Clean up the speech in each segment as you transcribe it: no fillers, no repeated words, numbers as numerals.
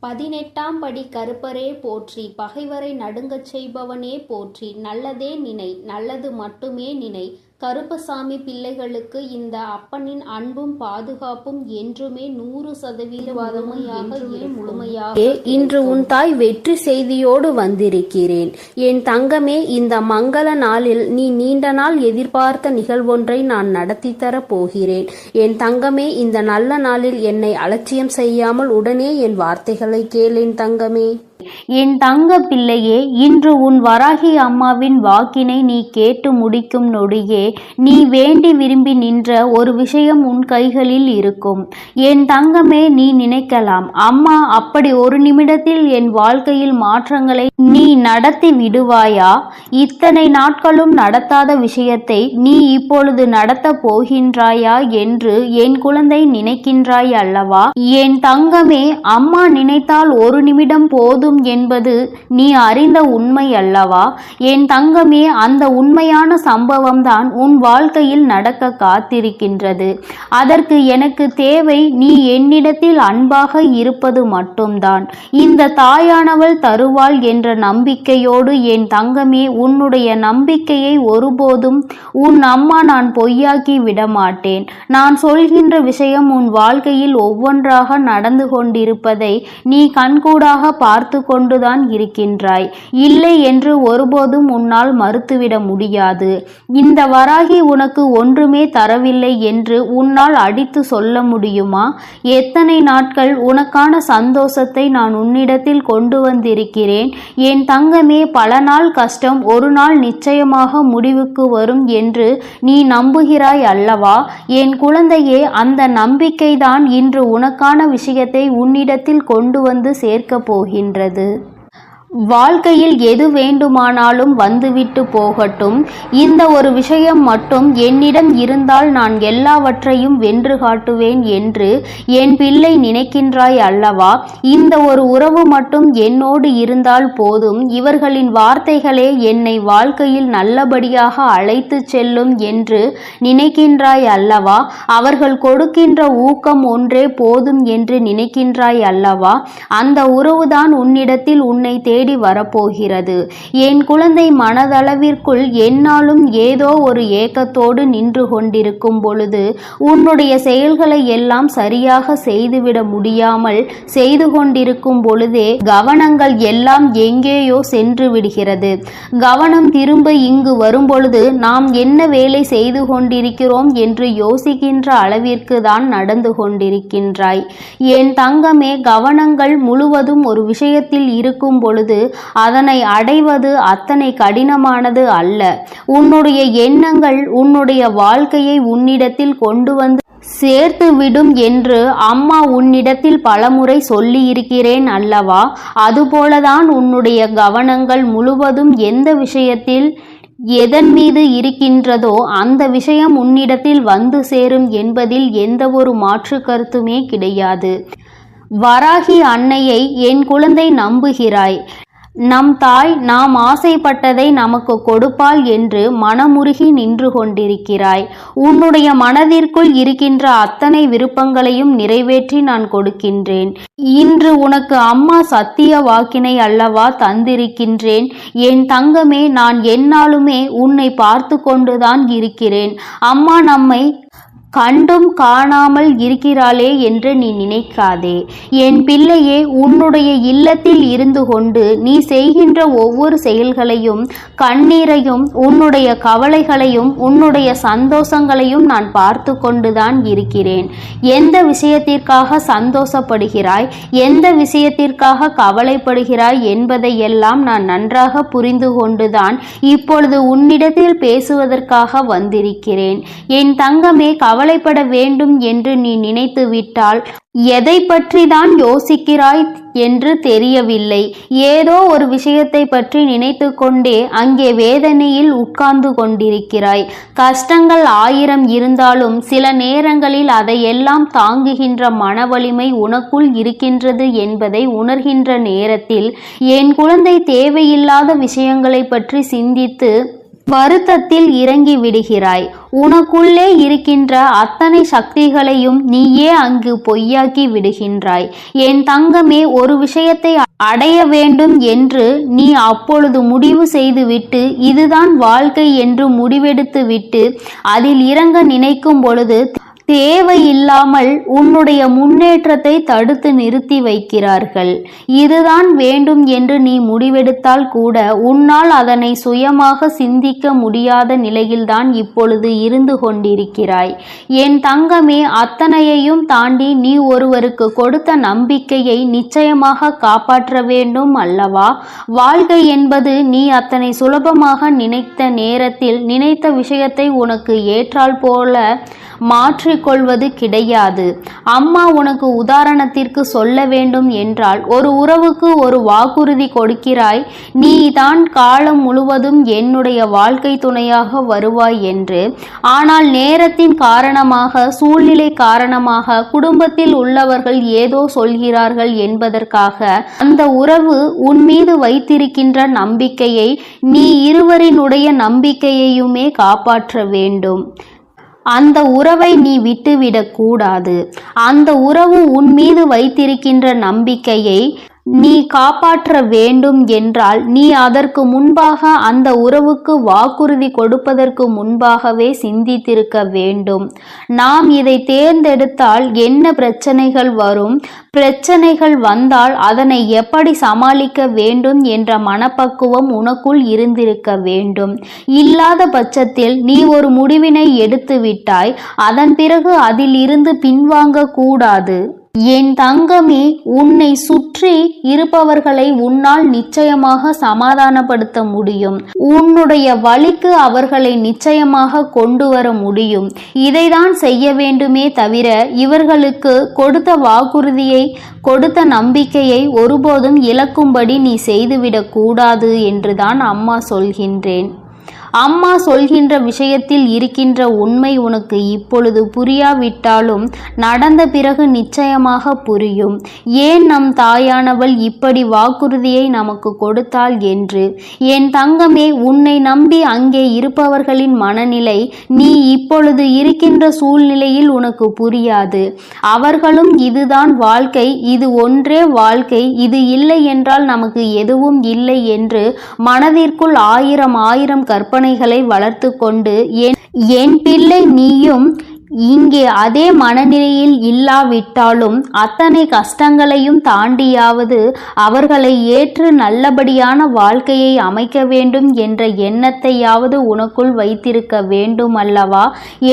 18ஆம் படி கருப்பரே போற்றி, பகைவரை நடுங்கச் செய்பவனே போற்றி, நல்லதே நினை, நல்லது மட்டுமே நினை. கருப்பசாமி பிள்ளைகளுக்கு இந்த அப்பனின் அன்பும் பாதுகாப்பும் என்றுமே 100% முழுமையாக. இன்று உன் தாய் வெற்றி செய்தியோடு வந்திருக்கிறேன். என் தங்கமே, இந்த மங்கள நாளில் நீ நீண்ட நாள் எதிர்பார்த்த நிகழ்வொன்றை நான் நடத்தித்தரப் போகிறேன். என் தங்கமே, இந்த நல்ல நாளில் என்னை அலட்சியம் செய்யாமல் உடனே என் வார்த்தைகளை கேள் என் தங்கமே. என் தங்க பிள்ளையே, இன்று உன் வராகி அம்மாவின் வாக்கினை நீ கேட்டு முடிக்கும் நொடியே நீ வேண்டி விரும்பி நின்ற ஒரு விஷயம் உன் கைகளில் இருக்கும். என் தங்கமே, நீ நினைக்கலாம், அம்மா அப்படி ஒரு நிமிடத்தில் என் வாழ்க்கையில் மாற்றங்களை நீ நடத்தி விடுவாயா? இத்தனை நாட்களும் நடத்தாத விஷயத்தை நீ இப்பொழுது நடத்த போகின்றாயா என்று என் குழந்தை நினைக்கின்றாய் அல்லவா? என் தங்கமே, அம்மா நினைத்தால் ஒரு நிமிடம் போதும் என்பது நீ அறிந்த உண்மை அல்லவா? என் தங்கமே, அந்த உண்மையான சம்பவம் தான் உன் வாழ்க்கையில் நடக்க காத்திருக்கின்றது. அதற்கு எனக்கு தேவை நீ என்னிடத்தில் அன்பாக இருப்பது மட்டும்தான். இந்த தாயானவள் தருவாள் என்ற நம்பிக்கையோடு என் தங்கமே, உன்னுடைய நம்பிக்கையை ஒருபோதும் உன் அம்மா நான் பொய்யாக்கி விடமாட்டேன். நான் சொல்கின்ற விஷயம் உன் வாழ்க்கையில் ஒவ்வொன்றாக நடந்து கொண்டிருப்பதை நீ கண்கூடாக பார்த்து கொண்டுதான் இருக்கின்றாய். இல்லை என்று ஒருபோதும் உன்னால் மறுத்துவிட முடியாது. இந்த வராகி உனக்கு ஒன்றுமே தரவில்லை என்று உன்னால் அடித்து சொல்ல முடியுமா? எத்தனை நாட்கள் உனக்கான சந்தோஷத்தை நான் உன்னிடத்தில் கொண்டு வந்திருக்கிறேன். என் தங்கமே, பல நாள் கஷ்டம் ஒரு நாள் நிச்சயமாக முடிவுக்கு வரும் என்று நீ நம்புகிறாய் அல்லவா? என் குழந்தையே, அந்த நம்பிக்கைதான் இன்று உனக்கான விஷயத்தை உன்னிடத்தில் கொண்டு வந்து சேர்க்க போகின்றது. வாழ்க்கையில் எது வேண்டுமானாலும் வந்துவிட்டு போகட்டும். இந்த ஒரு விஷயம் மட்டும் என்னிடம் இருந்தால் நான் எல்லாவற்றையும் வென்று காட்டுவேன் என்று என் பிள்ளை நினைக்கின்றாய் அல்லவா? இந்த ஒரு உறவு மட்டும் என்னோடு இருந்தால் போதும், இவர்களின் வார்த்தைகளே என்னை வாழ்க்கையில் நல்லபடியாக அழைத்து செல்லும் என்று நினைக்கின்றாய் அல்லவா? அவர்கள் கொடுக்கின்ற ஊக்கம் ஒன்றே போதும் என்று நினைக்கின்றாய் அல்லவா? அந்த உறவுதான் உன்னிடத்தில் உன்னை தேடி வரப்போகிறது. என் குழந்தை, மனதளவிற்குள் என்னாலும் ஏதோ ஒரு ஏக்கத்தோடு நின்று கொண்டிருக்கும் பொழுது உன்னுடைய செயல்களை எல்லாம் சரியாக செய்துவிட முடியாமல் செய்து கொண்டிருக்கும் பொழுதே கவனங்கள் எல்லாம் எங்கேயோ சென்று விடுகிறது. கவனம் திரும்ப இங்கு வரும் பொழுது நாம் என்ன வேலை செய்து கொண்டிருக்கிறோம் என்று யோசிக்கின்ற அளவிற்கு தான் நடந்து கொண்டிருக்கின்றாய். என் தங்கமே, கவனங்கள் முழுவதும் ஒரு விஷயத்தில் இருக்கும் பொழுது அதனை அடைவது அத்தனை கடினமானது அல்ல. உன்னுடைய எண்ணங்கள் உன்னுடைய வாழ்க்கையை உன்னிடத்தில் கொண்டு வந்து சேர்த்து விடும் என்று அம்மா உன்னிடத்தில் பலமுறை சொல்லி இருக்கிறேன் அல்லவா? அதுபோலதான் உன்னுடைய கவனங்கள் முழுவதும் எந்த விஷயத்தில் எதன் மீது இருக்கின்றதோ அந்த விஷயம் உன்னிடத்தில் வந்து சேரும் என்பதில் எந்த ஒரு மாற்று கருத்துமே கிடையாது. வராகி அன்னையை என் குழந்தை நம்புகிறாய். நம் தாய் நாம் ஆசைப்பட்டதை நமக்கு கொடுப்பாள் என்று மனமுருகி நின்று கொண்டிருக்கிறாய். உன்னுடைய மனதிற்குள் இருக்கின்ற அத்தனை விருப்பங்களையும் நிறைவேற்றி நான் கொடுக்கின்றேன். இன்று உனக்கு அம்மா சத்திய வாக்கினை அல்லவா தந்திருக்கின்றேன். என் தங்கமே, நான் எந்நாளுமே உன்னை பார்த்து கொண்டுதான் இருக்கிறேன். அம்மா நம்மை கண்டும் காணாமல் இருக்கிறாளே என்று நீ நினைக்காதே. என் பிள்ளையே, உன்னுடைய இல்லத்தில் இருந்து கொண்டு நீ செய்கின்ற ஒவ்வொரு செயல்களையும், கண்ணீரையும், உன்னுடைய கவலைகளையும், உன்னுடைய சந்தோஷங்களையும் நான் பார்த்து கொண்டுதான் இருக்கிறேன். எந்த விஷயத்திற்காக சந்தோஷப்படுகிறாய், எந்த விஷயத்திற்காக கவலைப்படுகிறாய் என்பதையெல்லாம் நான் நன்றாக புரிந்து கொண்டுதான் இப்பொழுது உன்னிடத்தில் பேசுவதற்காக வந்திருக்கிறேன். என் தங்கமே, கவலைப்பட வேண்டும் என்று நீ நினைத்து விட்டால் எதை பற்றி தான் யோசிக்கிறாய் என்று தெரியவில்லை. ஏதோ ஒரு விஷயத்தை பற்றி நினைத்து கொண்டே அங்கே வேதனையில் உட்கார்ந்து கொண்டிருக்கிறாய். கஷ்டங்கள் 1000 இருந்தாலும் சில நேரங்களில் அதையெல்லாம் தாங்குகின்ற மன வலிமை உனக்குள் இருக்கின்றது என்பதை உணர்கின்ற நேரத்தில் என் குழந்தை தேவையில்லாத விஷயங்களை பற்றி சிந்தித்து வருத்தத்தில் இறங்கி விடுகிறாய். உனக்குள்ளே இருக்கின்ற அத்தனை சக்திகளையும் நீயே அங்கு பொய்யாக்கி விடுகின்றாய். என் தங்கமே, ஒரு விஷயத்தை அடைய வேண்டும் என்று நீ அப்பொழுது முடிவு செய்துவிட்டு இதுதான் வாழ்க்கை என்று முடிவெடுத்து விட்டு அதில் இறங்க நினைக்கும் பொழுது தேவையில்லாமல் உன்னுடைய முன்னேற்றத்தை தடுத்து நிறுத்தி வைக்கிறார்கள். இதுதான் வேண்டும் என்று நீ முடிவெடுத்தால் கூட உன்னால் அதனை சுயமாக சிந்திக்க முடியாத நிலையில்தான் இப்பொழுது இருந்து கொண்டிருக்கிறாய். என் தங்கமே, அத்தனையையும் தாண்டி நீ ஒருவருக்கு கொடுத்த நம்பிக்கையை நிச்சயமாக காப்பாற்ற வேண்டும் அல்லவா? வாழ்க்கை என்பது நீ அத்தனை சுலபமாக நினைத்த நேரத்தில் நினைத்த விஷயத்தை உனக்கு ஏற்றால் போல மாற்றிக்கொள்வது கிடையாது. அம்மா உனக்கு உதாரணத்திற்கு சொல்ல வேண்டும் என்றால், ஒரு உறவுக்கு ஒரு வாக்குறுதி கொடுக்கிறாய், நீ தான் காலம் முழுவதும் என்னுடைய வாழ்க்கை துணையாக வருவாய் என்று. ஆனால் நேரத்தின் காரணமாக, சூழ்நிலை காரணமாக, குடும்பத்தில் உள்ளவர்கள் ஏதோ சொல்கிறார்கள் என்பதற்காக அந்த உறவு உன் மீது வைத்திருக்கின்ற நம்பிக்கையை நீ இருவரினுடைய நம்பிக்கையையுமே காப்பாற்ற வேண்டும். அந்த உறவை நீ விட்டுவிடக் கூடாது. அந்த உறவு உன் மீது வைத்திருக்கின்ற நம்பிக்கையை நீ காப்பாற்ற வேண்டும் என்றால் நீ அதற்கு முன்பாக, அந்த உறவுக்கு வாக்குறுதி கொடுப்பதற்கு முன்பாகவே சிந்தித்திருக்க வேண்டும். நாம் இதை தேர்ந்தெடுத்தால் என்ன பிரச்சனைகள் வரும், பிரச்சனைகள் வந்தால் அதனை எப்படி சமாளிக்க வேண்டும் என்ற மனப்பக்குவம் உனக்குள் இருந்திருக்க வேண்டும். இல்லாத பட்சத்தில் நீ ஒரு முடிவினை எடுத்து விட்டாய், அதன் பிறகு அதில் இருந்து பின்வாங்க கூடாது. என் தங்கமே, உன்னை சுற்றி இருப்பவர்களை உன்னால் நிச்சயமாக சமாதானப்படுத்த முடியும். உன்னுடைய வழிக்கு அவர்களை நிச்சயமாக கொண்டு வர முடியும். இதைதான் செய்ய வேண்டுமே தவிர இவர்களுக்கு கொடுத்த வாக்குறுதியை, கொடுத்த நம்பிக்கையை ஒருபோதும் இழக்கும்படி நீ செய்துவிடக் கூடாது என்றுதான் அம்மா சொல்கின்றேன். அம்மா சொல்கின்ற விஷயத்தில் இருக்கின்ற உண்மை உனக்கு இப்பொழுது புரியாவிட்டாலும் நடந்த பிறகு நிச்சயமாக புரியும். ஏன் நம் தாயானவள் இப்படி வாக்குறுதியை நமக்கு கொடுத்தாள் என்று. என் தங்கமே, உன்னை நம்பி அங்கே இருப்பவர்களின் மனநிலை நீ இப்பொழுது இருக்கின்ற சூழ்நிலையில் உனக்கு புரியாது. அவர்களும் இதுதான் வாழ்க்கை, இது ஒன்றே வாழ்க்கை, இது இல்லை என்றால் நமக்கு எதுவும் இல்லை என்று மனதிற்குள் ஆயிரம் கற்பனைகளை வளர்த்து கொண்டு, என் பிள்ளை நீயும் இங்கே அதே மனநிலையில் இல்லாவிட்டாலும் அத்தனை கஷ்டங்களையும் தாண்டியாவது அவர்களை ஏற்று நல்லபடியான வாழ்க்கையை அமைக்க வேண்டும் என்ற எண்ணத்தையாவது உனக்குள் வைத்திருக்க வேண்டும் அல்லவா?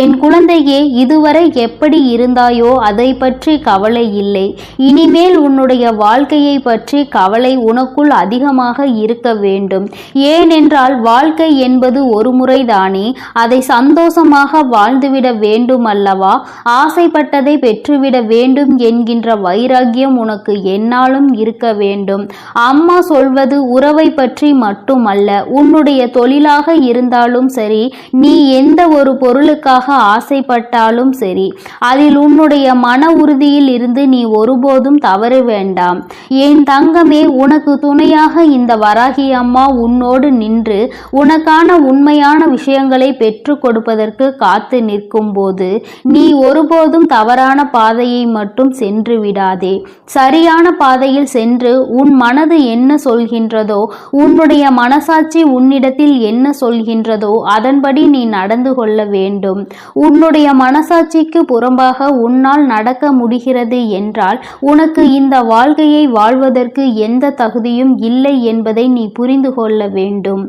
என் குழந்தையே, இதுவரை எப்படி இருந்தாயோ அதை பற்றி கவலை இல்லை. இனிமேல் உன்னுடைய வாழ்க்கையை பற்றி கவலை உனக்குள் அதிகமாக இருக்க வேண்டும். ஏனென்றால் வாழ்க்கை என்பது ஒரு முறைதானே, அதை சந்தோஷமாக வாழ்ந்துவிட வேண்டும் அல்லவா? ஆசைப்பட்டதை பெற்றுவிட வேண்டும் என்கின்ற வைராகியம் உனக்கு என்னாலும் இருக்க வேண்டும். அம்மா சொல்வது உறவை பற்றி மட்டுமல்ல, உன்னுடைய தொழிலாக இருந்தாலும் சரி, நீ எந்த ஒரு பொருளுக்காக ஆசைப்பட்டாலும் சரி, அதில் உன்னுடைய மன உறுதியில் இருந்து நீ ஒருபோதும் தவற வேண்டாம். என் தங்கமே, உனக்கு துணையாக இந்த வராகி அம்மா உன்னோடு நின்று உனக்கான உண்மையான விஷயங்களை பெற்று கொடுப்பதற்கு காத்து நிற்கும் போது நீ ஒருபோதும் தவறான பாதையை மட்டும் சென்று விடாதே. சரியான பாதையில் சென்று உன் மனது என்ன சொல்கின்றதோ, உன்னுடைய மனசாட்சி உன்னிடத்தில் என்ன சொல்கின்றதோ அதன்படி நீ நடந்து கொள்ள வேண்டும். உன்னுடைய மனசாட்சிக்கு புறம்பாக உன்னால் நடக்க முடிகிறது என்றால் உனக்கு இந்த வாழ்க்கையை வாழ்வதற்கு எந்த தகுதியும் இல்லை என்பதை நீ புரிந்து கொள்ள வேண்டும்.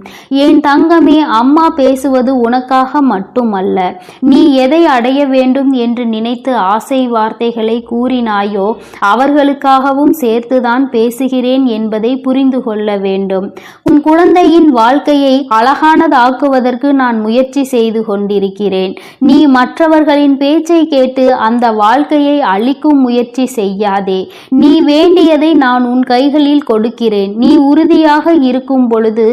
என் தங்கமே, அம்மா பேசுவது உனக்காக மட்டுமல்ல. நீ எதை அடைய வேண்டும் என்று நினைத்து ஆசை வார்த்தைகளை கூறினாயோ அவர்களுக்காகவும் சேர்த்துதான் பேசுகிறேன் என்பதை புரிந்து கொள்ள வேண்டும். உன் குழந்தையின் வாழ்க்கையை அழகானதாக்குவதற்கு நான் முயற்சி செய்து கொண்டிருக்கிறேன். நீ மற்றவர்களின் பேச்சை கேட்டு அந்த வாழ்க்கையை அழிக்கும் முயற்சி செய்யாதே. நீ வேண்டியதை நான் உன் கைகளில் கொடுக்கிறேன். நீ உறுதியாக இருக்கும் பொழுது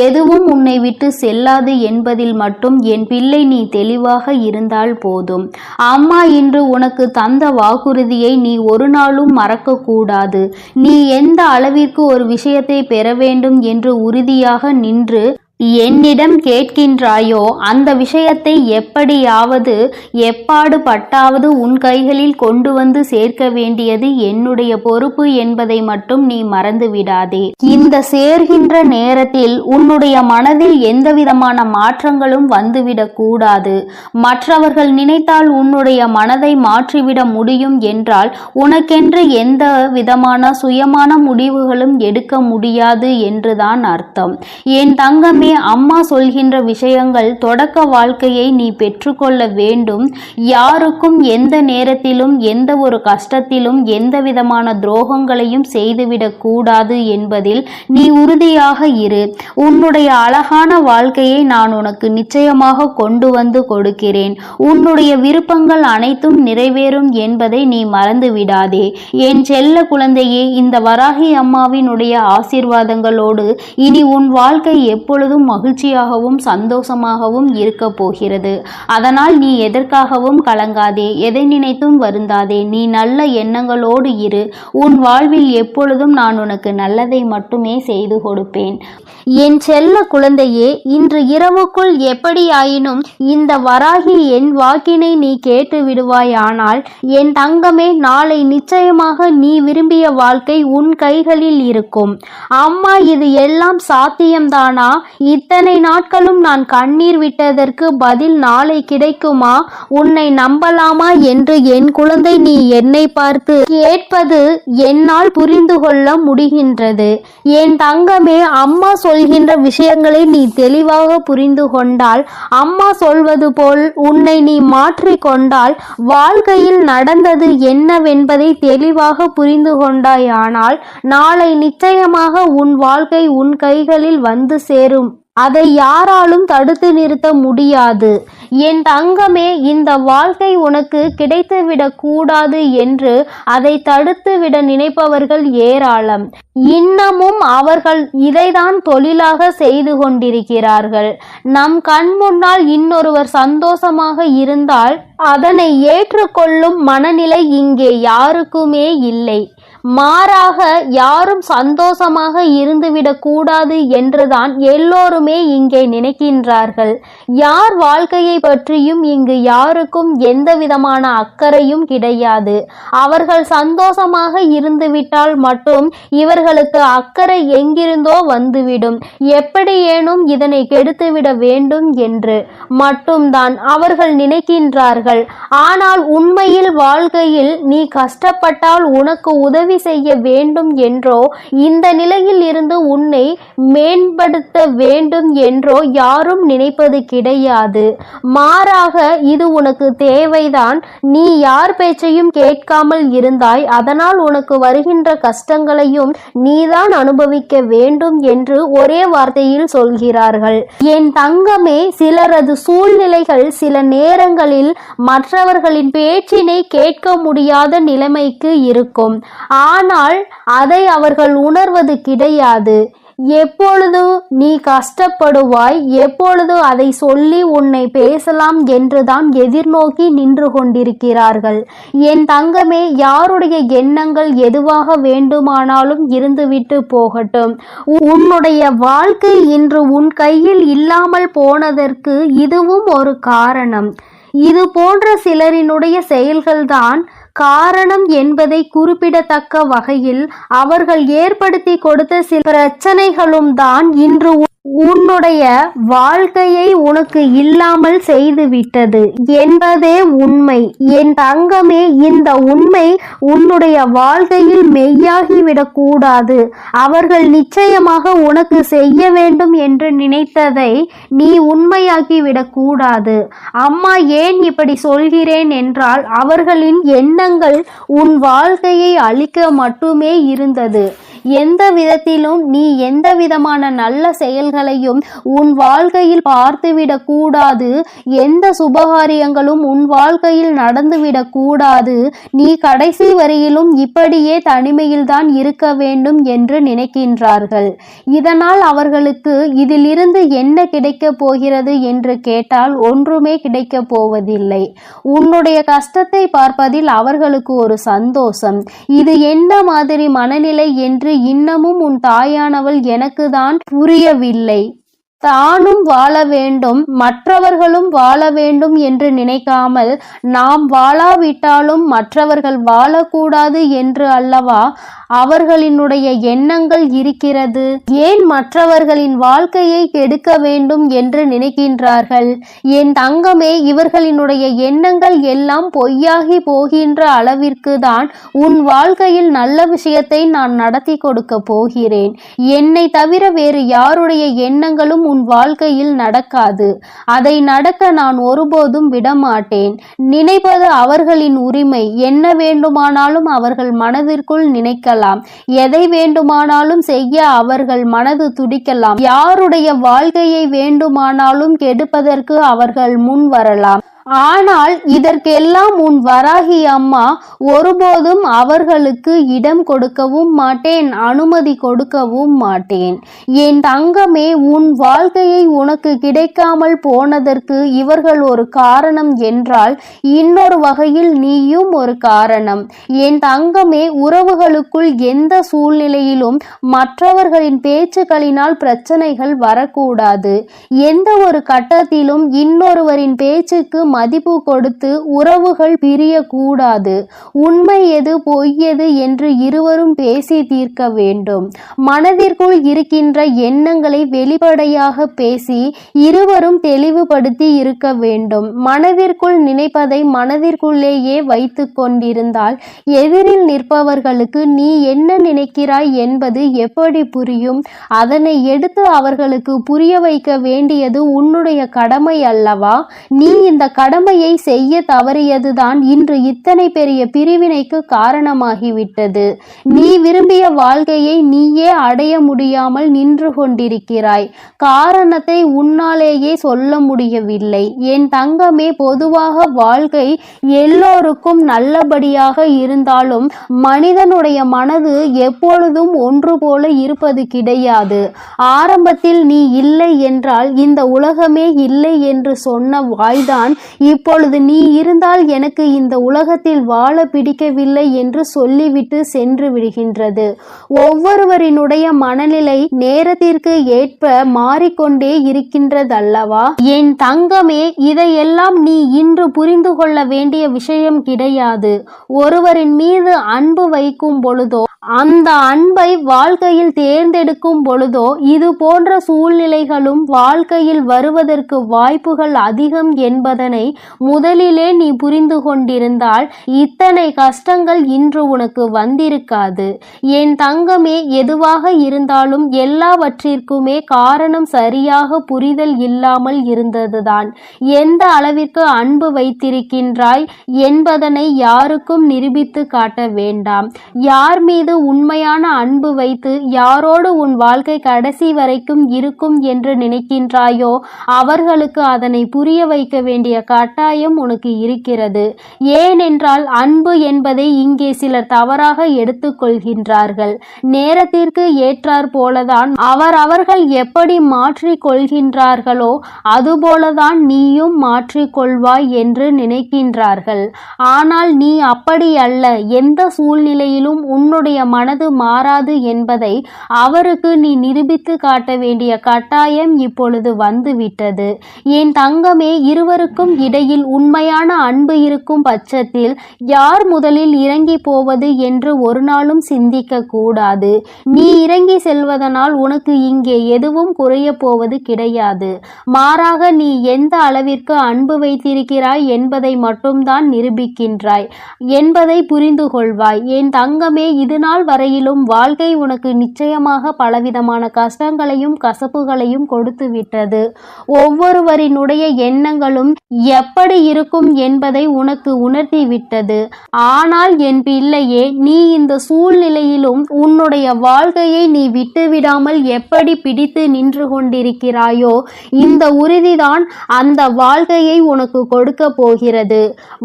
எதுவும் உன்னை விட்டு செல்லாது என்பதில் மட்டும் என் பிள்ளை நீ தெளிவாக இருந்தால் போதும். அம்மா இன்று உனக்கு தந்த வாக்குறுதியை நீ ஒரு நாளும் மறக்க கூடாது. நீ எந்த அளவிற்கு ஒரு விஷயத்தை பெற வேண்டும் என்று உறுதியாக நின்று என்னிடம் கேட்கின்றாயோ அந்த விஷயத்தை எப்படியாவது எப்பாடு பட்டாவது உன் கைகளில் கொண்டு வந்து சேர்க்க வேண்டியது என்னுடைய பொறுப்பு என்பதை மட்டும் நீ மறந்து விடாதே. இந்த சேர்கின்ற நேரத்தில் உன்னுடைய மனதில் எந்தவிதமான மாற்றங்களும் வந்துவிடக் கூடாது. மற்றவர்கள் நினைத்தால் உன்னுடைய மனதை மாற்றிவிட முடியும் என்றால் உனக்கென்று எந்த விதமான சுயமான முடிவுகளும் எடுக்க முடியாது என்றுதான் அர்த்தம். என் தங்கமே, அம்மா சொல்கின்ற விஷயங்கள் தொடக்க வாழ்க்கையை நீ பெற்றுக்கொள்ள வேண்டும். யாருக்கும் எந்த நேரத்திலும் எந்த ஒரு கஷ்டத்திலும் எந்த விதமான துரோகங்களையும் செய்துவிடக் கூடாது என்பதில் நீ உறுதியாக இரு. உன்னுடைய அழகான வாழ்க்கையை நான் உனக்கு நிச்சயமாக கொண்டு வந்து கொடுக்கிறேன். உன்னுடைய விருப்பங்கள் அனைத்தும் நிறைவேறும் என்பதை நீ மறந்து விடாதே. என் செல்ல குழந்தையே, இந்த வராகி அம்மாவினுடைய ஆசீர்வாதங்களோடு இனி உன் வாழ்க்கை எப்பொழுதும் மகிழ்ச்சியாகவும் சந்தோஷமாகவும் இருக்க போகிறது. அதனால் நீ எதற்காகவும் கலங்காதே, எதை நினைத்தும் வருந்தாதே. நீ நல்ல எண்ணங்களோடு இரு. உன் வாழ்வில் எப்பொழுதும் நான் உனக்கு நல்லதை மட்டுமே செய்து கொடுப்பேன். என் செல்ல குழந்தையே, இன்று இரவுக்குள் எப்படியாயினும் இந்த வராகி என் வாக்கினை நீ கேட்டு விடுவாயானால் என் தங்கமே, நாளை நிச்சயமாக நீ விரும்பிய வாழ்க்கை உன் கைகளில் இருக்கும். அம்மா, இது எல்லாம் சாத்தியம்தானா? இத்தனை நாட்களும் நான் கண்ணீர் விட்டதற்கு பதில் நாளை கிடைக்குமா? உன்னை நம்பலாமா என்று என் குழந்தை நீ என்னை பார்த்து கேட்பது என்னால் புரிந்து கொள்ள முடிகின்றது. என் தங்கமே, அம்மா சொல்கின்ற விஷயங்களை நீ தெளிவாக புரிந்து கொண்டால், அம்மா சொல்வது போல் உன்னை நீ மாற்றிக்கொண்டால், வாழ்க்கையில் நடந்தது என்னவென்பதை தெளிவாக புரிந்து கொண்டாயானால் நாளை நிச்சயமாக உன் வாழ்க்கை உன் கைகளில் வந்து சேரும். அதை யாராலும் தடுத்து நிறுத்த முடியாது. என் தங்கமே, இந்த வாழ்க்கை உனக்கு கிடைத்துவிடக் கூடாது என்று அதை தடுத்து விட நினைப்பவர்கள் ஏராளம். இன்னமும் அவர்கள் இதைதான் தொழிலாக செய்து கொண்டிருக்கிறார்கள். நம் கண் முன்னால் இன்னொருவர் சந்தோஷமாக இருந்தால் அதனை ஏற்றுக்கொள்ளும் மனநிலை இங்கே யாருக்குமே இல்லை. மாறாக யாரும் சந்தோஷமாக இருந்துவிடக் கூடாது என்றுதான் எல்லோருமே இங்கே நினைக்கின்றார்கள். யார் வாழ்க்கையை பற்றியும் இங்கு யாருக்கும் எந்த விதமான அக்கறையும் கிடையாது. அவர்கள் சந்தோஷமாக இருந்துவிட்டால் மட்டும் இவர்களுக்கு அக்கறை எங்கிருந்தோ வந்துவிடும். எப்படியேனும் இதனை கெடுத்துவிட வேண்டும் என்று மட்டும்தான் அவர்கள் நினைக்கின்றார்கள். ஆனால் உண்மையில் வாழ்க்கையில் நீ கஷ்டப்பட்டால் உனக்கு உதவி செய்ய வேண்டும் என்றோ, இந்த நிலையில் இருந்து உன்னை மேம்படுத்த வேண்டும் என்றோ யாரும் நினைப்பது கிடையாது. மாறாக இது உனக்கு தேவைதான். நீ யார் பேச்சையும் கேட்காமல் இருந்தாய். அதனால் உனக்கு வருகின்ற கஷ்டங்களையும் நீதான் அனுபவிக்க வேண்டும் என்று ஒரே வார்த்தையில் சொல்கிறார்கள். என் தங்கமே, சிலரது சூழ்நிலைகள் சில நேரங்களில் மற்றவர்களின் பேச்சினை கேட்க முடியாத நிலைமைக்கு இருக்கும். ஆனால் அதை அவர்கள் உணர்வது கிடையாது. எப்பொழுது நீ கஷ்டப்படுவாய், எப்பொழுது அதை சொல்லி உன்னை பேசலாம் என்றுதான் எதிர்நோக்கி நின்று கொண்டிருக்கிறார்கள். என் தங்கமே, யாருடைய எண்ணங்கள் எதுவாக வேண்டுமானாலும் இருந்துவிட்டு போகட்டும். உன்னுடைய வாழ்க்கை இன்று உன் கையில் இல்லாமல் போனதற்கு இதுவும் ஒரு காரணம். இது போன்ற சிலரினுடைய செயல்கள்தான் காரணம் என்பதை குறிப்பிடத்தக்க வகையில் அவர்கள் ஏற்படுத்தி கொடுத்த சில பிரச்சனைகளும் தான் இன்று உன்னுடைய வாழ்க்கையை உனக்கு இல்லாமல் செய்துவிட்டது என்பதே உண்மை. என் தங்கமே, இந்த உண்மை உன்னுடைய வாழ்க்கையில் மெய்யாகிவிடக் கூடாது. அவர்கள் நிச்சயமாக உனக்கு செய்ய வேண்டும் என்று நினைத்ததை நீ உண்மையாக்கிவிடக் கூடாது. அம்மா ஏன் இப்படி சொல்கிறேன் என்றால், அவர்களின் எண்ணங்கள் உன் வாழ்க்கையை அழிக்க மட்டுமே இருந்தது. எந்த விதத்திலும் நீ எந்த விதமான நல்ல செயல்களையும் உன் வாழ்க்கையில் பார்த்துவிடக் கூடாது. எந்த சுபகாரியங்களும் உன் வாழ்க்கையில் நடந்துவிடக் கூடாது. நீ கடைசி வரையிலும் இப்படியே தனிமையில்தான் இருக்க வேண்டும் என்று நினைக்கின்றார்கள். இதனால் அவர்களுக்கு இதிலிருந்து என்ன கிடைக்கப் போகிறது என்று கேட்டால் ஒன்றுமே கிடைக்கப் போவதில்லை. உன்னுடைய கஷ்டத்தை பார்ப்பதில் அவர்களுக்கு ஒரு சந்தோஷம். இது என்ன மாதிரி மனநிலை என்று இன்னமும் உன் தாயானவள் எனக்கு தான் புரியவில்லை. தானும் வாழ வேண்டும், மற்றவர்களும் வாழ வேண்டும் என்று நினைக்காமல் நாம் வாழாவிட்டாலும் மற்றவர்கள் வாழக்கூடாது என்று அல்லவா அவர்களினுடைய எண்ணங்கள் இருக்கிறது. ஏன் மற்றவர்களின் வாழ்க்கையை கெடுக்க வேண்டும் என்று நினைக்கின்றார்கள்? என் தங்கமே, இவர்களினுடைய எண்ணங்கள் எல்லாம் பொய்யாகி போகின்ற அளவிற்கு தான் உன் வாழ்க்கையில் நல்ல விஷயத்தை நான் நடத்தி கொடுக்க போகிறேன். என்னை தவிர வேறு யாருடைய எண்ணங்களும் உன் வாழ்க்கையில் நடக்காது. அதை நடக்க நான் ஒருபோதும் விடமாட்டேன். நினைப்பது அவர்களின் உரிமை. என்ன வேண்டுமானாலும் அவர்கள் மனதிற்குள் நினைக்கலாம். எதை வேண்டுமானாலும் செய்ய அவர்கள் மனது துடிக்கலாம். யாருடைய வாழ்க்கையை வேண்டுமானாலும் கெடுப்பதற்கு அவர்கள் முன் வரலாம். ஆனால் இதற்கெல்லாம் உன் வராகி அம்மா ஒருபோதும் அவர்களுக்கு இடம் கொடுக்கவும் மாட்டேன், அனுமதி கொடுக்கவும் மாட்டேன். என் தங்கமே, உன் வாழ்க்கையை உனக்கு கிடைக்காமல் போனதற்கு இவர்கள் ஒரு காரணம் என்றால் இன்னொரு வகையில் நீயும் ஒரு காரணம். என் தங்கமே, உறவுகளுக்குள் எந்த சூழ்நிலையிலும் மற்றவர்களின் பேச்சுக்களினால் பிரச்சனைகள் வரக்கூடாது. எந்த ஒரு கட்டத்திலும் இன்னொருவரின் பேச்சுக்கு மதிப்பு கொடுத்து உறவுகள் பிரியக்கூடாது. உண்மை எது பொய் எது என்று இருவரும் பேசி தீர்க்க வேண்டும். மனதிற்குள் இருக்கின்ற எண்ணங்களை வெளிப்படையாக பேசி இருவரும் தெளிவுபடுத்தி இருக்க வேண்டும். மனதிற்குள் நினைப்பதை மனதிற்குள்ளேயே வைத்து கொண்டிருந்தால் எதிரில் நிற்பவர்களுக்கு நீ என்ன நினைக்கிறாய் என்பது எப்படி புரியும்? அதனை எடுத்து அவர்களுக்கு புரிய வைக்க வேண்டியது உன்னுடைய கடமை அல்லவா? நீ இந்த கடமையை செய்ய தவறியதுதான் இன்று இத்தனை பெரிய பிரிவினைக்கு காரணமாகிவிட்டது. நீ விரும்பிய வாழ்க்கையை நீயே அடைய முடியாமல் நின்று கொண்டிருக்கிறாய். காரணத்தை உன்னாலேயே சொல்ல முடியவில்லை. என் தங்கமே, பொதுவாக வாழ்க்கை எல்லோருக்கும் நல்லபடியாக இருந்தாலும் மனிதனுடைய மனது எப்பொழுதும் ஒன்று போல இருப்பது கிடையாது. ஆரம்பத்தில் நீ இல்லை என்றால் இந்த உலகமே இல்லை என்று சொன்ன வாய்தான் இப்பொழுது நீ இருந்தால் எனக்கு இந்த உலகத்தில் வாழ பிடிக்கவில்லை என்று சொல்லிவிட்டு சென்று விடுகின்றது. ஒவ்வொருவரினுடைய மனநிலை நேரத்திற்கு ஏற்ப மாறிக்கொண்டே இருக்கின்றதல்லவா? என் தங்கமே, இதையெல்லாம் நீ இன்று புரிந்து கொள்ள வேண்டிய விஷயம் கிடையாது. ஒருவரின் மீது அன்பு வைக்கும் பொழுதோ அந்த அன்பை வாழ்க்கையில் தேர்ந்தெடுக்கும் பொழுதோ இது போன்ற சூழ்நிலைகளும் வாழ்க்கையில் வருவதற்கு வாய்ப்புகள் அதிகம் என்பதனை முதலிலே நீ புரிந்து கொண்டிருந்தால் இத்தனை கஷ்டங்கள் இன்று உனக்கு வந்திருக்காது. என் தங்கமே, எதுவாக இருந்தாலும் எல்லாவற்றிற்குமே காரணம் சரியாக புரிதல் இல்லாமல் இருந்ததுதான். எந்த அளவிற்கு அன்பு வைத்திருக்கின்றாய் என்பதனை யாருக்கும் நிரூபித்து காட்ட வேண்டாம். யார் மீது உண்மையான அன்பு வைத்து யாரோடு உன் வாழ்க்கை கடைசி வரைக்கும் இருக்கும் என்று நினைக்கின்றாயோ அவர்களுக்கு அதனை புரிய வைக்க வேண்டிய கட்டாயம் உனக்கு இருக்கிறது. ஏனென்றால் அன்பு என்பதை இங்கே சிலர் தவறாக எடுத்துக்கொள்கின்றார்கள். நேரத்திற்கு ஏற்றார் போலதான் அவர்கள் எப்படி மாற்றிக் கொள்கின்றார்களோ அதுபோலதான் நீயும் மாற்றிக்கொள்வாய் என்று நினைக்கின்றார்கள். ஆனால் நீ அப்படி அல்ல. எந்த சூழ்நிலையிலும் உன்னுடைய மனது மாறாது என்பதை அவருக்கு நீ நிரூபித்து காட்ட வேண்டிய கட்டாயம் இப்பொழுது வந்துவிட்டது. என் தங்கமே, இருவருக்கும் இடையில் உண்மையான அன்பு இருக்கும் பட்சத்தில் யார் முதலில் இறங்கி போவது என்று ஒரு நாளும் சிந்திக்க கூடாது. நீ இறங்கி செல்வதனால் உனக்கு இங்கே எதுவும் குறைய போவது கிடையாது. மாறாக நீ எந்த அளவிற்கு அன்பு வைத்திருக்கிறாய் என்பதை மட்டும்தான் நிரூபிக்கின்றாய் என்பதை புரிந்து கொள்வாய். என் தங்கமே, இதுநாள் வரையிலும் வாழ்க்கை உனக்கு நிச்சயமாக பலவிதமான கஷ்டங்களையும் கசப்புகளையும் கொடுத்து விட்டது. ஒவ்வொருவரினுடைய எண்ணங்களும் எப்படி இருக்கும் என்பதை உனக்கு உணர்த்தி விட்டது. ஆனால் என் பிள்ளையே, நீ இந்த சூழ்நிலையிலும் உன்னுடைய வாழ்க்கையை நீ விட்டுவிடாமல் எப்படி பிடித்து நின்று கொண்டிருக்கிறாயோ இந்த உறுதிதான் அந்த வாழ்க்கையை உனக்கு கொடுக்க போகிறது.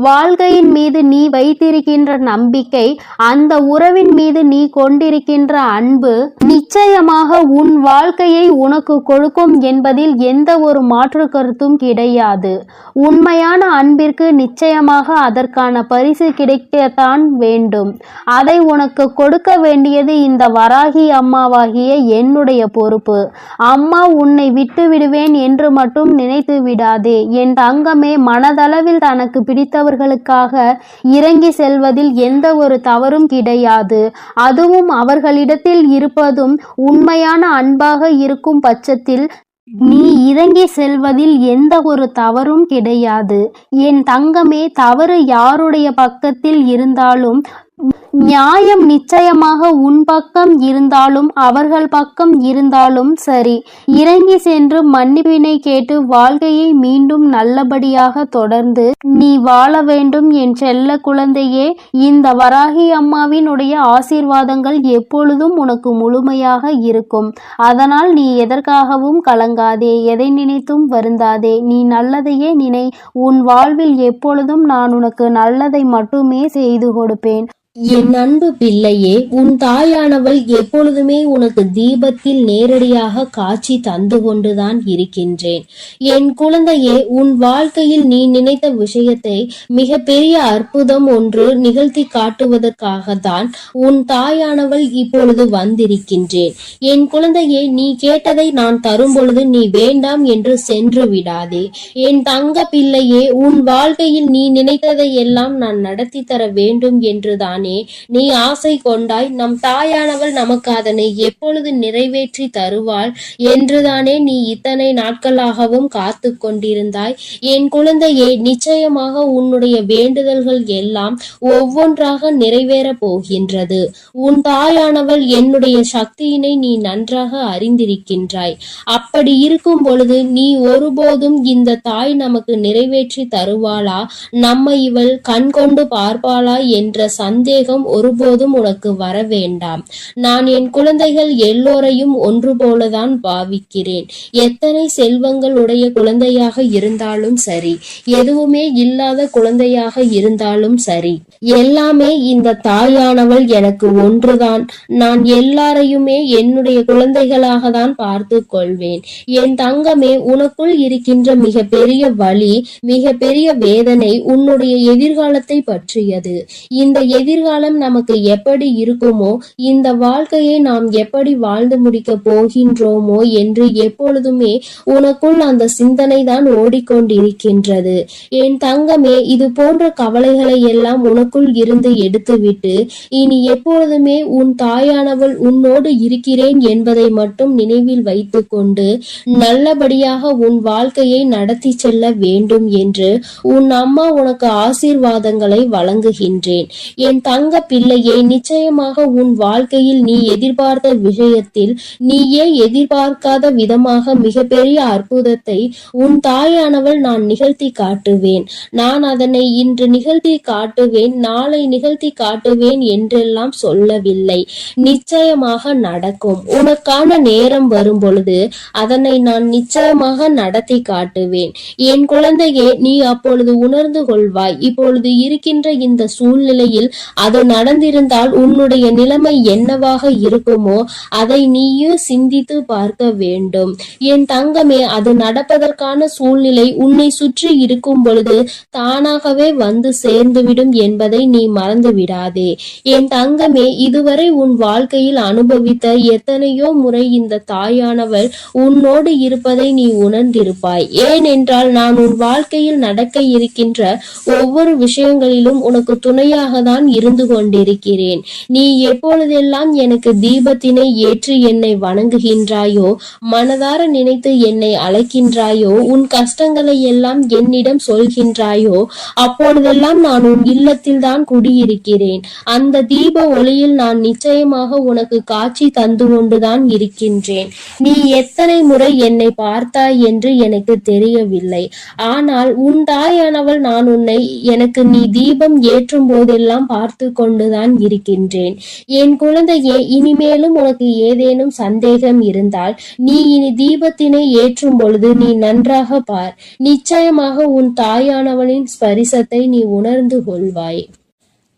வாழ்க்கையின் மீது நீ வைத்திருக்கின்ற நம்பிக்கை, அந்த உறவின் மீது நீ கொண்டிருக்கின்ற அன்பு நிச்சயமாக உன் வாழ்க்கையை உனக்கு கொடுக்கும் என்பதில் எந்த ஒரு மாற்று கருத்தும் கிடையாது. உன் உண்மையான அன்பிற்கு நிச்சயமாக அதற்கான பரிசு கிடைக்கத்தான் வேண்டும். அதை உனக்கு கொடுக்க வேண்டியது இந்த வராகி அம்மாவாகிய என்னுடைய பொறுப்பு. அம்மா உன்னை விட்டு விடுவேன் என்று மட்டும் நினைத்து விடாதே. என் தங்கமே, மனதளவில் தனக்கு பிடித்தவர்களுக்காக இறங்கி செல்வதில் எந்த ஒரு தவறும் கிடையாது. அதுவும் அவர்களிடத்தில் இருப்பதும் உண்மையான அன்பாக இருக்கும் பட்சத்தில் நீ இறங்கி செல்வதில் எந்த ஒரு தவறும் கிடையாது. என் தங்கமே, தவறு யாருடைய பக்கத்தில் இருந்தாலும் நியாயம் நிச்சயமாக உன் பக்கம் இருந்தாலும் அவர்கள் பக்கம் இருந்தாலும் சரி, இறங்கி சென்று மன்னிப்பினை கேட்டு வாழ்க்கையை மீண்டும் நல்லபடியாக தொடர்ந்து நீ வாழ வேண்டும். என் செல்ல குழந்தையே, இந்த வராகி அம்மாவினுடைய ஆசீர்வாதங்கள் எப்பொழுதும் உனக்கு முழுமையாக இருக்கும். அதனால் நீ எதற்காகவும் கலங்காதே, எதை நினைத்தும் வருந்தாதே. நீ நல்லதையே நினை. உன் வாழ்வில் எப்பொழுதும் நான் உனக்கு நல்லதை மட்டுமே செய்து கொடுப்பேன். என் அன்பு பிள்ளையே, உன் தாயானவள் எப்பொழுதுமே உனக்கு தீபத்தில் நேரடியாக காட்சி தந்து கொண்டுதான் இருக்கின்றேன். என் குழந்தையே, உன் வாழ்க்கையில் நீ நினைத்த விஷயத்தை மிக பெரிய அற்புதம் ஒன்று நிகழ்த்தி காட்டுவதற்காகத்தான் உன் தாயானவள் இப்பொழுது வந்திருக்கின்றேன். என் குழந்தையே, நீ கேட்டதை நான் தரும் பொழுது நீ வேண்டாம் என்று சென்று விடாதே. என் தங்க பிள்ளையே, உன் வாழ்க்கையில் நீ நினைத்ததை எல்லாம் நான் நடத்தி தர வேண்டும் என்றுதான் நீ ஆசை கொண்டாய். நம் தாயானவள் நமக்கு அதனை எப்பொழுது நிறைவேற்றி தருவாள் என்றுதானே நீ இத்தனை நாட்களாகவும் காத்து கொண்டிருந்தாய். என் குழந்தையே, நிச்சயமாக உன்னுடைய வேண்டுதல்கள் எல்லாம் ஒவ்வொன்றாக நிறைவேற போகின்றது. உன் தாயானவள் என்னுடைய சக்தியினை நீ நன்றாக அறிந்திருக்கின்றாய். அப்படி இருக்கும் பொழுது நீ ஒருபோதும் இந்த தாய் நமக்கு நிறைவேற்றி தருவாளா, நம்மை இவள் கண் கொண்டு பார்ப்பாளா என்ற சந்தேகம் ஒருபோதும் உனக்கு வர வேண்டாம். நான் என் குழந்தைகள் எல்லோரையும் ஒன்று போலதான் பாவிக்கிறேன். எத்தனை செல்வங்கள் உடைய குழந்தையாக இருந்தாலும் சரி, எதுவுமே இல்லாத குழந்தையாக இருந்தாலும் சரி, எல்லாமே இந்த தாயானவள் எனக்கு ஒன்றுதான். நான் எல்லாரையுமே என்னுடைய குழந்தைகளாக தான் பார்த்து கொள்வேன். என் தங்கமே, உனக்குள் இருக்கின்ற மிக பெரிய வலி, மிக பெரிய வேதனை உன்னுடைய எதிர்காலத்தை பற்றியது. இந்த எதிர்காலம் நமக்கு எப்படி இருக்குமோ, இந்த வாழ்க்கையை நாம் எப்படி வாழ்ந்து முடிக்க போகின்றோமோ என்று எப்பொழுதுமே உனக்குள் அந்த சிந்தனை தான் ஓடிக்கொண்டிருக்கின்றது. என் தங்கமே, இது போன்ற கவலைகளை எல்லாம் உனக்குள் இருந்து எடுத்துவிட்டு இனி எப்பொழுதுமே உன் தாயானவள் உன்னோடு இருக்கிறேன் என்பதை மட்டும் நினைவில் வைத்துக் கொண்டு நல்லபடியாக உன் வாழ்க்கையை நடத்தி செல்ல வேண்டும் என்று உன் அம்மா உனக்கு ஆசீர்வாதங்களை வழங்குகின்றேன். என் தங்க பிள்ளையே, நிச்சயமாக உன் வாழ்க்கையில் நீ எதிர்பார்த்த விஷயத்தில் நீயே எதிர்பார்க்காத விதமாக மிகப்பெரிய அற்புதத்தை உன் தாயானவள் நான் நிகழ்த்தி காட்டுவேன். நான் அதனை இன்று நிகழ்த்தி காட்டுவேன், நாளை நிகழ்த்தி காட்டுவேன் என்றெல்லாம் சொல்லவில்லை. நிச்சயமாக நடக்கும். உனக்கான நேரம் வரும் பொழுது அதனை நான் நிச்சயமாக நடத்தி காட்டுவேன். என் குழந்தையே, நீ அப்பொழுது உணர்ந்து கொள்வாய். இப்பொழுது இருக்கின்ற இந்த சூழ்நிலையில் அது நடந்திருந்தால் உன்னுடைய நிலைமை என்னவாக இருக்குமோ அதை நீயும் சிந்தித்து பார்க்க வேண்டும். என் தங்கமே, அது நடப்பதற்கான சூழ்நிலை உன்னை சுற்றி இருக்கும் பொழுது தானாகவே வந்து சேர்ந்துவிடும் என்பதை நீ மறந்து விடாதே. என் தங்கமே, இதுவரை உன் வாழ்க்கையில் அனுபவித்த எத்தனையோ முறை இந்த தாயானவள் உன்னோடு இருப்பதை நீ உணர்ந்திருப்பாய். ஏனென்றால் நான் உன் வாழ்க்கையில் நடக்க இருக்கின்ற ஒவ்வொரு விஷயங்களிலும் உனக்கு துணையாக தான் இருந்து கொண்டிருக்கிறேன். நீ எப்பொழுதெல்லாம் எனக்கு தீபத்தினை ஏற்றி என்னை வணங்குகின்றாயோ, மனதார நினைத்து என்னை அழைக்கின்றாயோ, உன் கஷ்டங்களை எல்லாம் என்னிடம் சொல்கின்றாயோ, அப்பொழுதெல்லாம் நான் உன் இல்லத்தில் தான் குடியிருக்கிறேன். அந்த தீப ஒளியில் நான் நிச்சயமாக உனக்கு காட்சி தந்து கொண்டுதான் இருக்கின்றேன். நீ எத்தனை முறை என்னை பார்த்தாய் என்று எனக்கு தெரியவில்லை. ஆனால் உன் தாயானவள் நான் உன்னை எனக்கு நீ தீபம் ஏற்றும் போதெல்லாம் பார்த்து கொண்டுதான் இருக்கின்றேன். என் குழந்தையே, இனிமேலும் உனக்கு ஏதேனும் சந்தேகம் இருந்தால் நீ இனி தீபத்தினை ஏற்றும் பொழுது நீ நன்றாக பார். நிச்சயமாக உன் தாயானவளின் ஸ்பரிசத்தை நீ உணர்ந்து கொள்வாய்.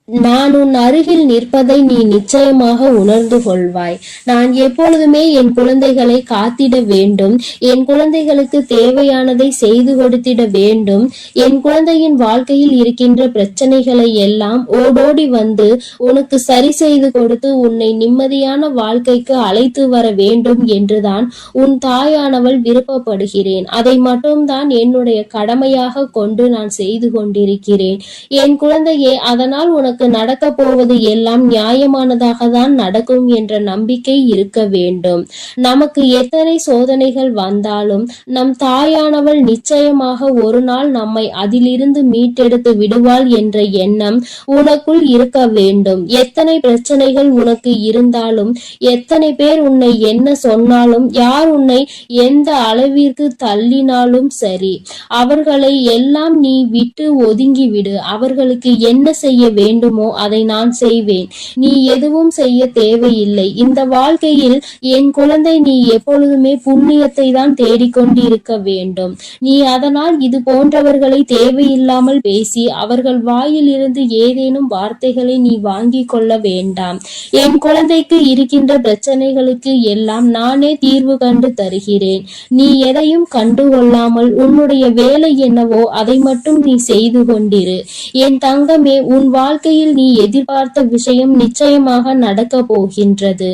நான் உன் அருகில் நிற்பதை நீ நிச்சயமாக உணர்ந்து கொள்வாய். நான் எப்பொழுதுமே என் குழந்தைகளை காத்திட வேண்டும். என் குழந்தைகளுக்கு தேவையானதை செய்து கொடுத்திட வேண்டும். என் குழந்தையின் வாழ்க்கையில் இருக்கின்ற பிரச்சனைகளை எல்லாம் ஓடோடி வந்து உனக்கு சரி செய்து கொடுத்து உன்னை நிம்மதியான வாழ்க்கைக்கு அழைத்து வர வேண்டும் என்றுதான் உன் தாயானவள் விருப்பப்படுகிறேன். அதை மட்டும்தான் என்னுடைய கடமையாக கொண்டு நான் செய்து கொண்டிருக்கிறேன். என் குழந்தையே, அதனால் உனக்கு நடக்க போவது எல்லாம் நியாயமானதாக தான் நடக்கும் என்ற நம்பிக்கை இருக்க வேண்டும். நமக்கு எத்தனை சோதனைகள் வந்தாலும் நம் தாயானவள் நிச்சயமாக ஒரு நாள் நம்மை அதிலிருந்து மீட்டெடுத்து விடுவாள் என்ற எண்ணம் உனக்குள் இருக்க வேண்டும். எத்தனை பிரச்சனைகள் உனக்கு இருந்தாலும், எத்தனை பேர் உன்னை என்ன சொன்னாலும், யார் உன்னை எந்த அளவிற்கு தள்ளினாலும் சரி, அவர்களை எல்லாம் நீ விட்டு ஒதுங்கிவிடு. அவர்களுக்கு என்ன செய்ய வேண்டுமோ அதை நான் செய்வேன். நீ எதுவும் செய்ய தேவையில்லை. இந்த வாழ்க்கையில் என் குழந்தை, நீ எப்பொழுதுமே புண்ணியத்தை தான் தேடிக்கொண்டிருக்க வேண்டும். நீ அதனால் இது போன்றவர்களை தேவையில்லாமல் பேசி அவர்கள் வாயில் இருந்து ஏதேனும் வார்த்தைகளை நீ வாங்கி கொள்ள வேண்டாம். என் குழந்தைக்கு இருக்கின்ற பிரச்சனைகளுக்கு எல்லாம் நானே தீர்வு கண்டு தருகிறேன். நீ எதையும் கண்டுகொள்ளாமல் உன்னுடைய வேலை என்னவோ அதை மட்டும் நீ செய்து கொண்டிரு. என் தங்கமே, உன் வாழ்க்கையில் நீ எதிர்பார்த்த விஷயம் நிச்சயமாக நடக்க போகின்றது.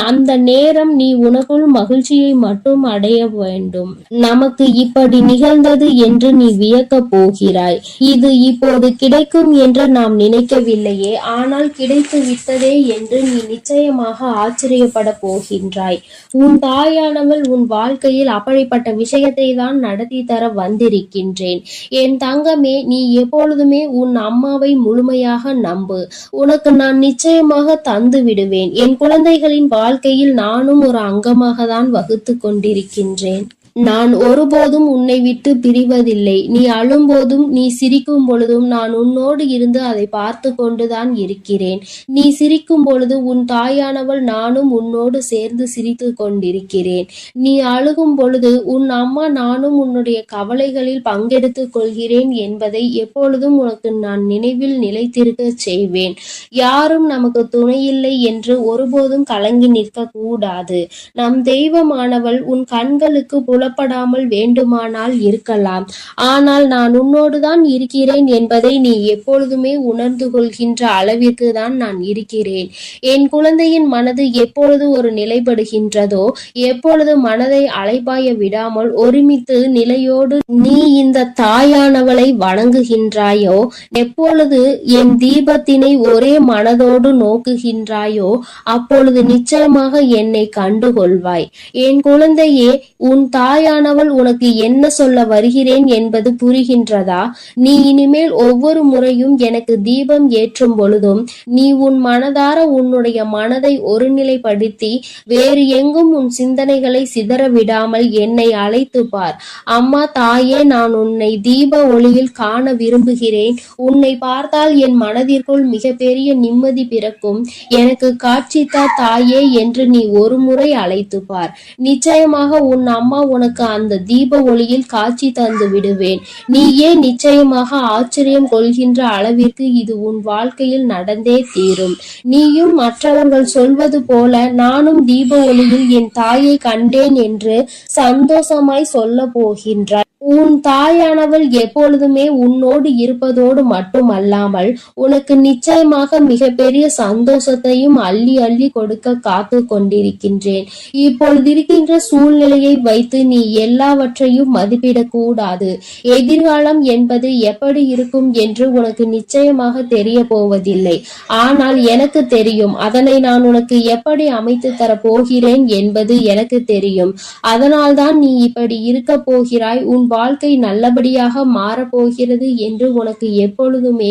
அந்த நேரம் நீ உனக்குள் மகிழ்ச்சியை மட்டும் அடைய வேண்டும். நமக்கு இப்படி நிகழ்ந்தது என்று நீ வியக்க போகிறாய். இது இப்போது கிடைக்கும் என்று நாம் நினைக்கவில்லையே, ஆனால் கிடைத்து விட்டதே என்று நீ நிச்சயமாக ஆச்சரியப்பட போகின்றாய். உன் தாயானவள் உன் வாழ்க்கையில் அப்படிப்பட்ட விஷயத்தை தான் நடத்தி தர வந்திருக்கின்றேன். என் தங்கமே, நீ எப்பொழுதுமே உன் அம்மாவை முழுமையாக நம்பு. உனக்கு நான் நிச்சயமாக தந்து விடுவேன். என் குழந்தைகளின் வாழ்க்கையில் நானும் ஒரு அங்கமாக தான் வகுத்து கொண்டிருக்கின்றேன். நான் ஒருபோதும் உன்னை விட்டு பிரிவதில்லை. நீ அழும்போதும் நீ சிரிக்கும் பொழுதும் நான் உன்னோடு இருந்து அதை பார்த்து கொண்டுதான் இருக்கிறேன். நீ சிரிக்கும் பொழுது உன் தாயானவள் நானும் உன்னோடு சேர்ந்து சிரித்து கொண்டிருக்கிறேன். நீ அழுகும் பொழுது உன் அம்மா நானும் உன்னுடைய கவலைகளில் பங்கெடுத்துக் கொள்கிறேன் என்பதை எப்பொழுதும் உனக்கு நான் நினைவில் நிலைத்திருக்க செய்வேன். யாரும் நமக்கு துணையில்லை என்று ஒருபோதும் கலங்கி நிற்க கூடாது. நம் தெய்வமானவள் உன் கண்களுக்கு புலப்படாமல் வேண்டுமானால் இருக்கலாம். ஆனால் நான் உன்னோடுதான் இருக்கிறேன் என்பதை நீ எப்பொழுதுமே உணர்ந்து கொள்கின்ற அளவிற்கு தான் நான் இருக்கிறேன். என் குழந்தையின் மனது எப்பொழுது ஒரு நிலைப்படுகின்றதோ, எப்பொழுது மனதை அலைபாய விடாமல் ஒருமித்து நிலையோடு நீ இந்த தாயானவளை வணங்குகின்றாயோ, எப்பொழுது என் தீபத்தினை ஒரே மனதோடு நோக்குகின்றாயோ, அப்பொழுது நிச்சயமாக என்னை கண்டுகொள்வாய். என் குழந்தையே, உன் தாயானவள் உனக்கு என்ன சொல்ல வருகிறேன் என்பது புரிகின்றதா? நீ இனிமேல் ஒவ்வொரு முறையும் எனக்கு தீபம் ஏற்றும் பொழுதும் நீ உன் மனதார உன்னுடைய மனதை ஒருநிலைப்படுத்தி வேறு எங்கும் உன் சிந்தனைகளை சிதற விடாமல் என்னை அழைத்து பார். அம்மா, தாயே, நான் உன்னை தீப ஒளியில் காண விரும்புகிறேன். உன்னை பார்த்தால் என் மனதிற்குள் மிகப்பெரிய நிம்மதி பிறக்கும். எனக்கு காட்சித்தா தாயே என்று நீ ஒரு முறை அழைத்து பார். நிச்சயமாக உன் அம்மா உனக்கு அந்த தீப ஒளியில் காட்சி தந்து விடுவேன். நீயே நிச்சயமாக ஆச்சரியம் கொள்கின்ற அளவிற்கு இது உன் வாழ்க்கையில் நடந்தே தீரும். நீயும் மற்றவர்கள் சொல்வது போல நானும் தீப ஒளியில் என் தாயை கண்டேன் என்று சந்தோஷமாய் சொல்ல போகின்றாய். உன் தாயானவள் எப்பொழுதுமே உன்னோடு இருப்பதோடு மட்டுமல்லாமல் உனக்கு நிச்சயமாக மிகப்பெரிய சந்தோஷத்தையும் அள்ளி அள்ளி கொடுக்க காத்து கொண்டிருக்கின்றேன். இப்பொழுது இருக்கின்ற சூழ்நிலையை வைத்து நீ எல்லாவற்றையும் மதிப்பிடக்கூடாது. எதிர்காலம் என்பது எப்படி இருக்கும் என்று உனக்கு நிச்சயமாக தெரிய போவதில்லை. ஆனால் எனக்கு தெரியும். அதனை நான் உனக்கு எப்படி அமைத்து தர போகிறேன் என்பது எனக்கு தெரியும். அதனால்தான் நீ இப்படி இருக்க போகிறாய். உன் வாழ்க்கை நல்லபடியாக மாறப்போகிறது என்று உனக்கு எப்பொழுதுமே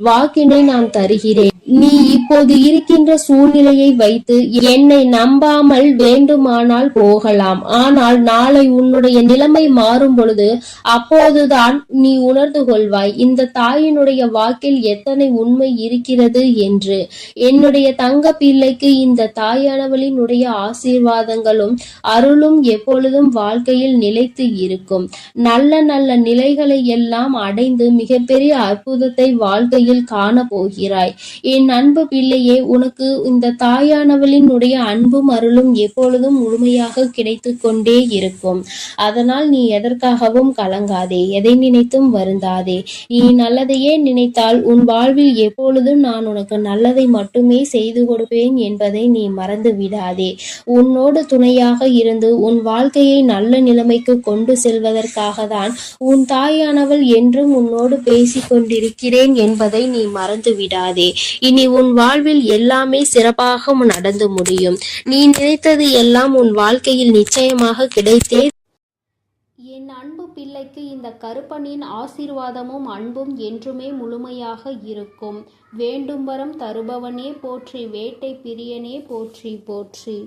வாக்கினை நான் தருகிறேன். நீ இப்போது இருக்கின்ற சூழ்நிலையை வைத்து என்னை நம்பாமல் வேண்டுமானால் போகலாம். ஆனால் நாளை உன்னுடைய நிலைமை மாறும் பொழுது அப்போதுதான் நீ உணர்ந்து கொள்வாய் இந்த தாயினுடைய வாக்கில் எத்தனை உண்மை இருக்கிறது என்று. என்னுடைய தங்க பிள்ளைக்கு இந்த தாயானவளினுடைய ஆசீர்வாதங்களும் அருளும் எப்பொழுதும் வாழ்க்கையில் நிலைத்து இருக்கும். நல்ல நல்ல நிலைகளை எல்லாம் அடைந்து மிகப்பெரிய அற்புதத்தை வாழ்க்கையில் காண போகிறாய். என் அன்பு பிள்ளையே, உனக்கு இந்த தாயானவளினுடைய அன்பும் அருளும் எப்பொழுதும் முழுமையாக கிடைத்து கொண்டே இருக்கும். அதனால் நீ எதற்காகவும் கலங்காதே, எதை நினைத்தும் வருந்தாதே. நீ நல்லதையே நினைத்தால் உன் வாழ்வில் எப்பொழுதும் நான் உனக்கு நல்லதை மட்டுமே செய்து கொடுப்பேன் என்பதை நீ மறந்து விடாதே. உன்னோடு துணையாக இருந்து உன் வாழ்க்கையை நல்ல நிலைமைக்கு கொண்டு செல்வதற்காக தான் உன் தாயானவள் என்றும் உன்னோடு பேசிக் கொண்டிருக்கிறேன் என்பதை நீ மறந்து விடாதே. இனி உன் வாழ்வில் எல்லாமே சிறப்பாக நடந்து முடியும். நீ நினைத்தது எல்லாம் உன் வாழ்க்கையில் நிச்சயமாக கிடைத்தே. என் அன்பு பிள்ளைக்கு இந்த கருப்பனின் ஆசீர்வாதமும் அன்பும் என்றுமே முழுமையாக இருக்கும். வேண்டும் வரம் தருபவனே போற்றி, வேட்டை பிரியனே போற்றி போற்றி.